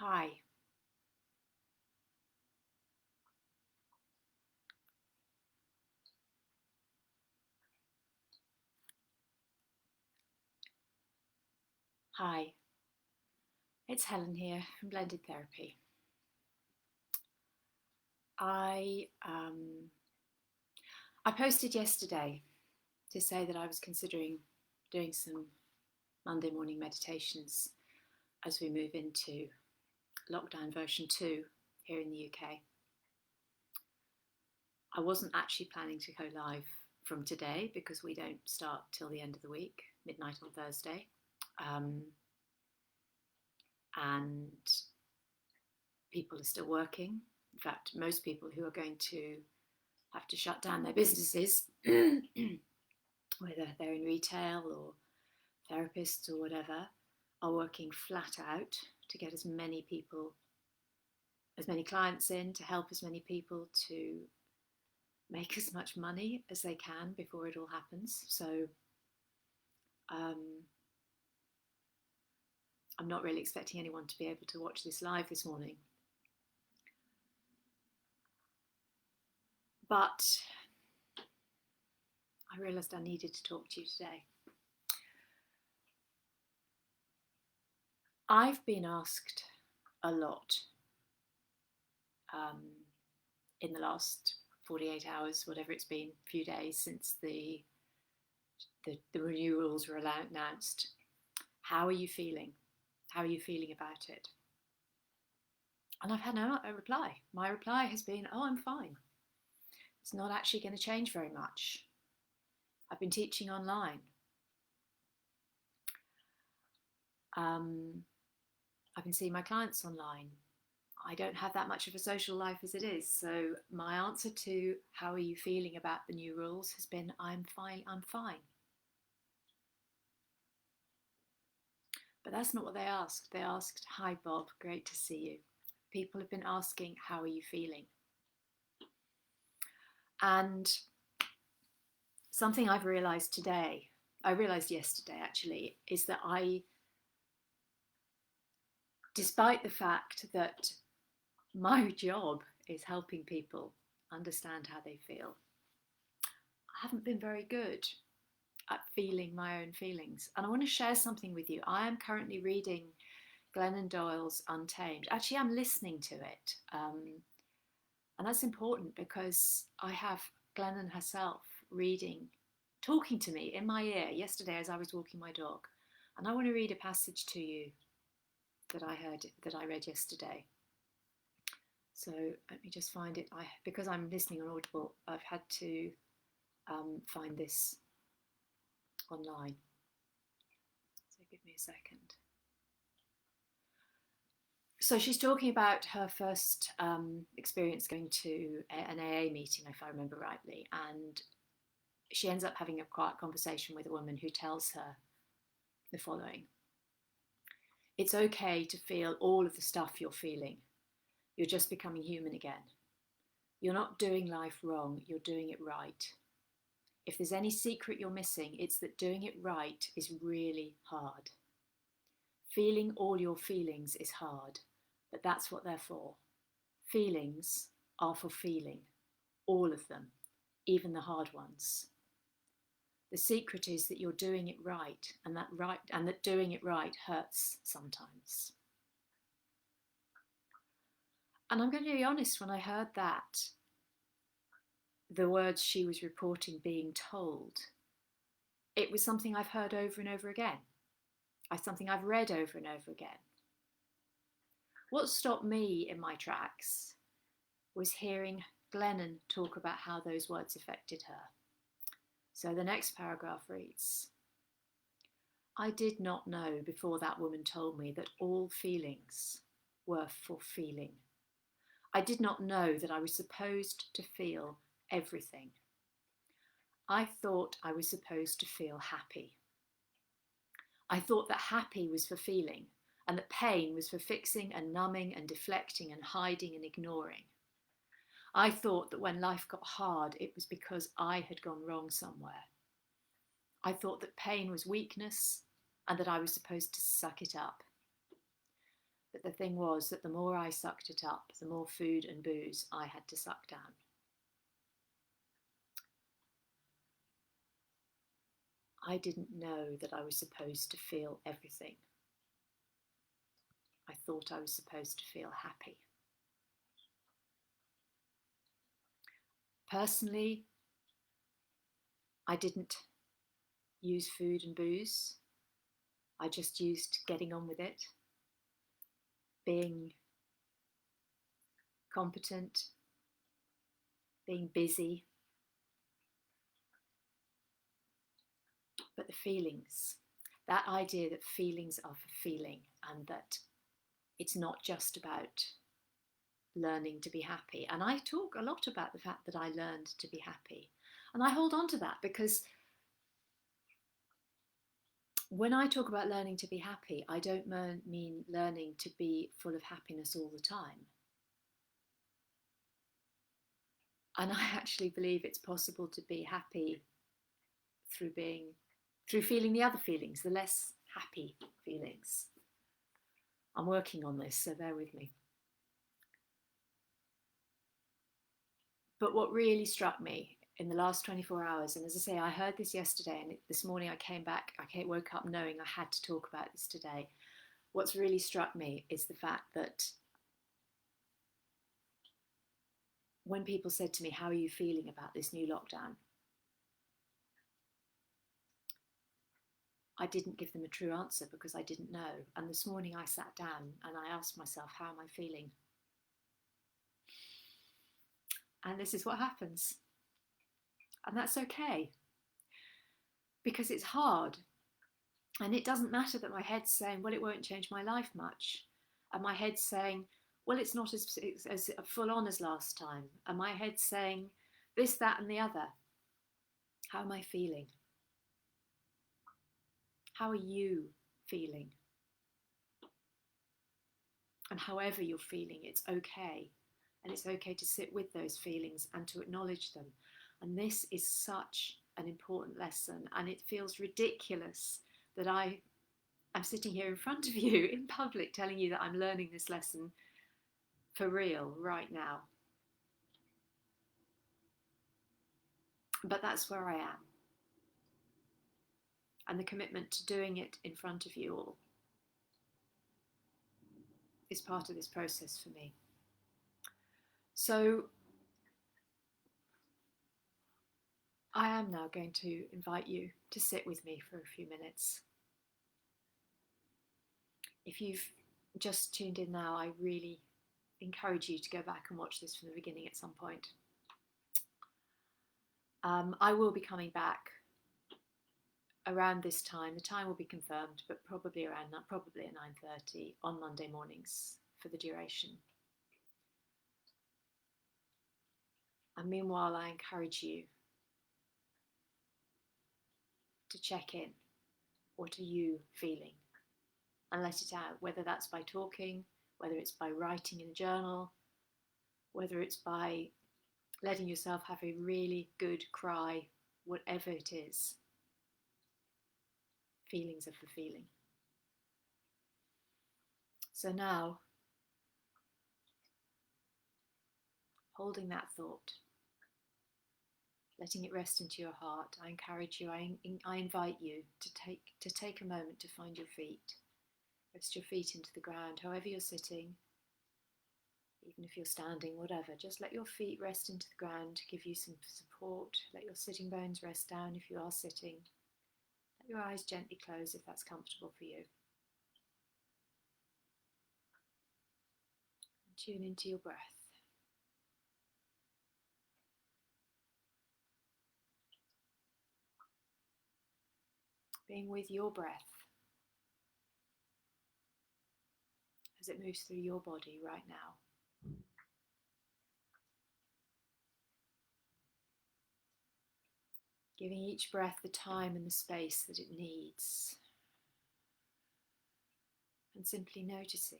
Hi. Hi. It's Helen here from Blended Therapy. I I posted yesterday to say that I was considering doing some Monday morning meditations as we move into lockdown version 2 here in the UK. I wasn't actually planning to go live from today because we don't start till the end of the week, midnight on Thursday. Um, and people are still working. In fact, most people who are going to have to shut down their businesses, whether they're in retail or therapists or whatever, are working flat out to get as many people, as many clients in, to help as many people to make as much money as they can before it all happens. So um, I'm not really expecting anyone to be able to watch this live this morning. But I realised I needed to talk to you today. I've been asked a lot um, in the last 48 hours, whatever it's been, a few days since the new rules were announced. How are you feeling? How are you feeling about it? And I've had no reply. My reply has been, oh, I'm fine. It's not actually going to change very much. I've been teaching online. I've been seeing my clients online. I don't have that much of a social life as it is. So my answer to how are you feeling about the new rules has been, I'm fine, I'm fine. But that's not what they asked. They asked, hi, Bob, great to see you. People have been asking, how are you feeling? And something I've realized today, I realized yesterday actually, is that despite the fact that my job is helping people understand how they feel, I haven't been very good at feeling my own feelings. And I want to share something with you. I am currently reading Glennon Doyle's Untamed. Actually, I'm listening to it. And that's important because I have Glennon herself reading, talking to me in my ear yesterday as I was walking my dog. And I want to read a passage to you that I read yesterday. So let me just find it. Because I'm listening on Audible, I've had to find this online. So give me a second. So she's talking about her first experience going to an AA meeting, if I remember rightly, and she ends up having a quiet conversation with a woman who tells her the following. It's okay to feel all of the stuff you're feeling. You're just becoming human again. You're not doing life wrong, you're doing it right. If there's any secret you're missing, it's that doing it right is really hard. Feeling all your feelings is hard, but that's what they're for. Feelings are for feeling, all of them, even the hard ones. The secret is that you're doing it right, and that doing it right hurts sometimes. And I'm going to be honest, when I heard that, the words she was reporting being told, it was something I've heard over and over again. Something I've read over and over again. What stopped me in my tracks was hearing Glennon talk about how those words affected her. So the next paragraph reads, I did not know before that woman told me that all feelings were for feeling. I did not know that I was supposed to feel everything. I thought I was supposed to feel happy. I thought that happy was for feeling, and that pain was for fixing and numbing and deflecting and hiding and ignoring. I thought that when life got hard, it was because I had gone wrong somewhere. I thought that pain was weakness and that I was supposed to suck it up. But the thing was that the more I sucked it up, the more food and booze I had to suck down. I didn't know that I was supposed to feel everything. I thought I was supposed to feel happy. Personally, I didn't use food and booze. I just used getting on with it, being competent, being busy. But the feelings, that idea that feelings are for feeling, and that it's not just about learning to be happy. And I talk a lot about the fact that I learned to be happy. And I hold on to that because when I talk about learning to be happy, I don't mean learning to be full of happiness all the time. And I actually believe it's possible to be happy through feeling the other feelings, the less happy feelings. I'm working on this, so bear with me. But what really struck me in the last 24 hours, and as I say, I heard this yesterday, and this morning I woke up knowing I had to talk about this today. What's really struck me is the fact that when people said to me, how are you feeling about this new lockdown? I didn't give them a true answer because I didn't know. And this morning I sat down and I asked myself, how am I feeling? And this is what happens. And that's okay. Because it's hard. And it doesn't matter that my head's saying, well, it won't change my life much. And my head's saying, well, it's not as full on as last time. And my head's saying this, that, and the other. How am I feeling? How are you feeling? And however you're feeling, it's okay. And it's okay to sit with those feelings and to acknowledge them. And this is such an important lesson. And it feels ridiculous that I'm sitting here in front of you in public telling you that I'm learning this lesson for real right now. But that's where I am. And the commitment to doing it in front of you all is part of this process for me. So I am now going to invite you to sit with me for a few minutes. If you've just tuned in now, I really encourage you to go back and watch this from the beginning at some point. I will be coming back around this time. The time will be confirmed, but probably at 9:30 on Monday mornings for the duration. And meanwhile, I encourage you to check in. What are you feeling? And let it out, whether that's by talking, whether it's by writing in a journal, whether it's by letting yourself have a really good cry, whatever it is. Feelings are for feeling. So now, holding that thought, letting it rest into your heart, I encourage you, I invite you to take a moment to find your feet. Rest your feet into the ground, however you're sitting, even if you're standing, whatever. Just let your feet rest into the ground to give you some support. Let your sitting bones rest down if you are sitting. Let your eyes gently close if that's comfortable for you. And tune into your breath. Being with your breath as it moves through your body right now. Giving each breath the time and the space that it needs. And simply noticing.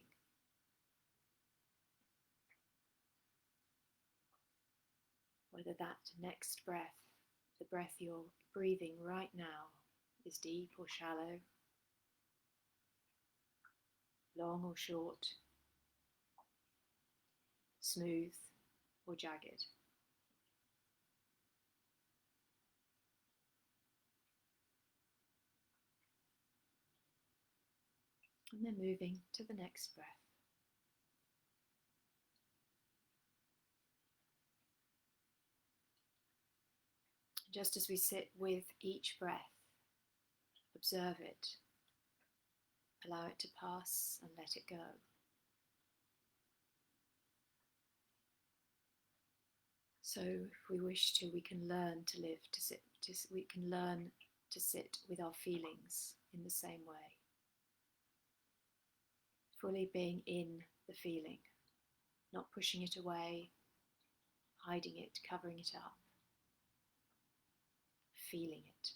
Whether that next breath, the breath you're breathing right now, is deep or shallow, long or short, smooth or jagged. And then moving to the next breath. Just as we sit with each breath, observe it, allow it to pass and let it go. So if we wish to, we can learn to live, we can learn to sit with our feelings in the same way. Fully being in the feeling, not pushing it away, hiding it, covering it up, feeling it.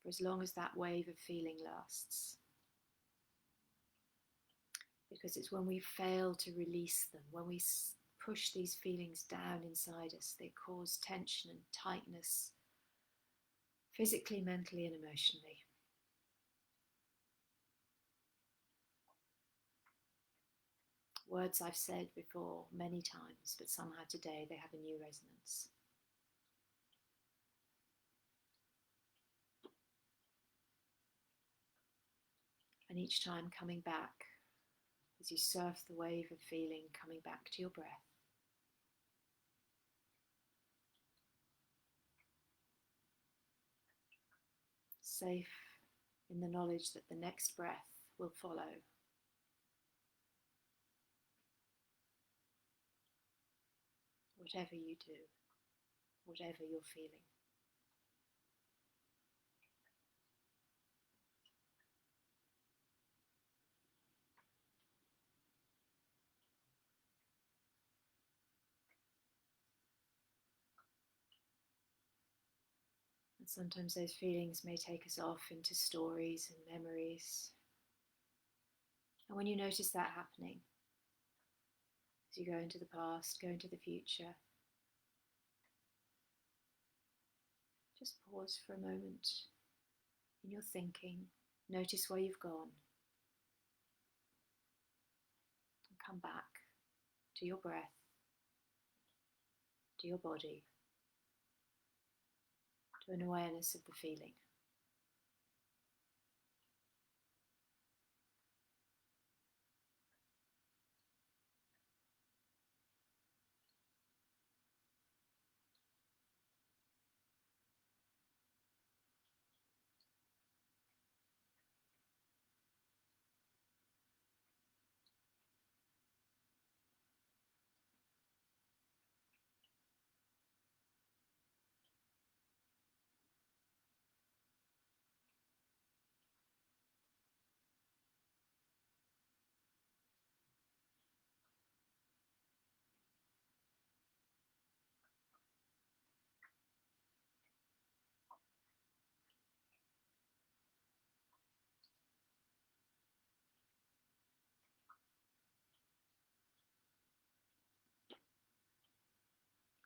For as long as that wave of feeling lasts. Because it's when we fail to release them, when we push these feelings down inside us, they cause tension and tightness, physically, mentally, and emotionally. Words I've said before many times, but somehow today they have a new resonance. And each time coming back, as you surf the wave of feeling, coming back to your breath. Safe in the knowledge that the next breath will follow. Whatever you do, whatever you're feeling. And sometimes those feelings may take us off into stories and memories. And when you notice that happening, as you go into the past, go into the future, just pause for a moment in your thinking, notice where you've gone, and come back to your breath, to your body, to an awareness of the feeling.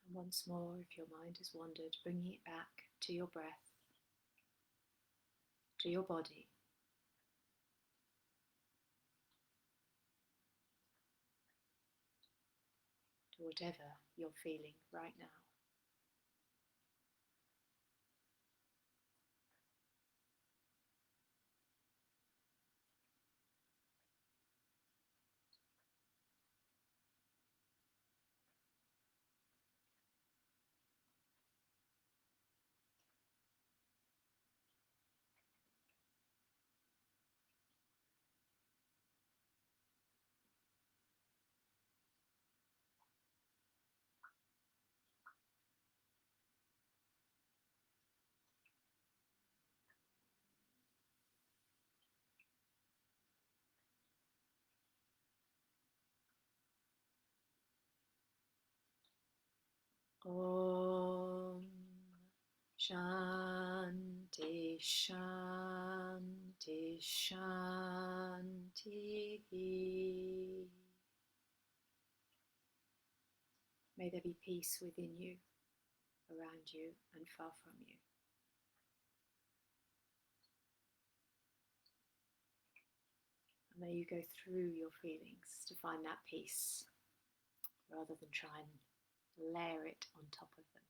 And once more, if your mind has wandered, bringing it back to your breath, to your body. To whatever you're feeling right now. Om Shanti Shanti Shanti. May there be peace within you, around you, and far from you. And may you go through your feelings to find that peace rather than try and layer it on top of them.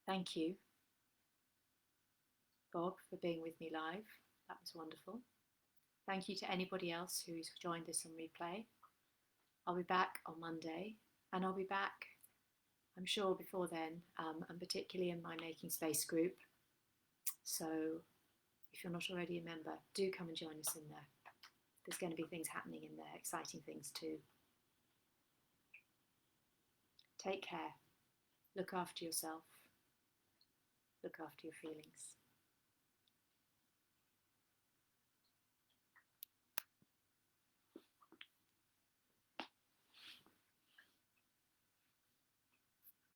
Thank you, Bob, for being with me live. That was wonderful. Thank you to anybody else who's joined this on replay. I'll be back on Monday, and I'll be back, I'm sure, before then, and particularly in my Making Space group. So if you're not already a member, do come and join us in there. There's going to be things happening in there, exciting things too. Take care. Look after yourself. Look after your feelings.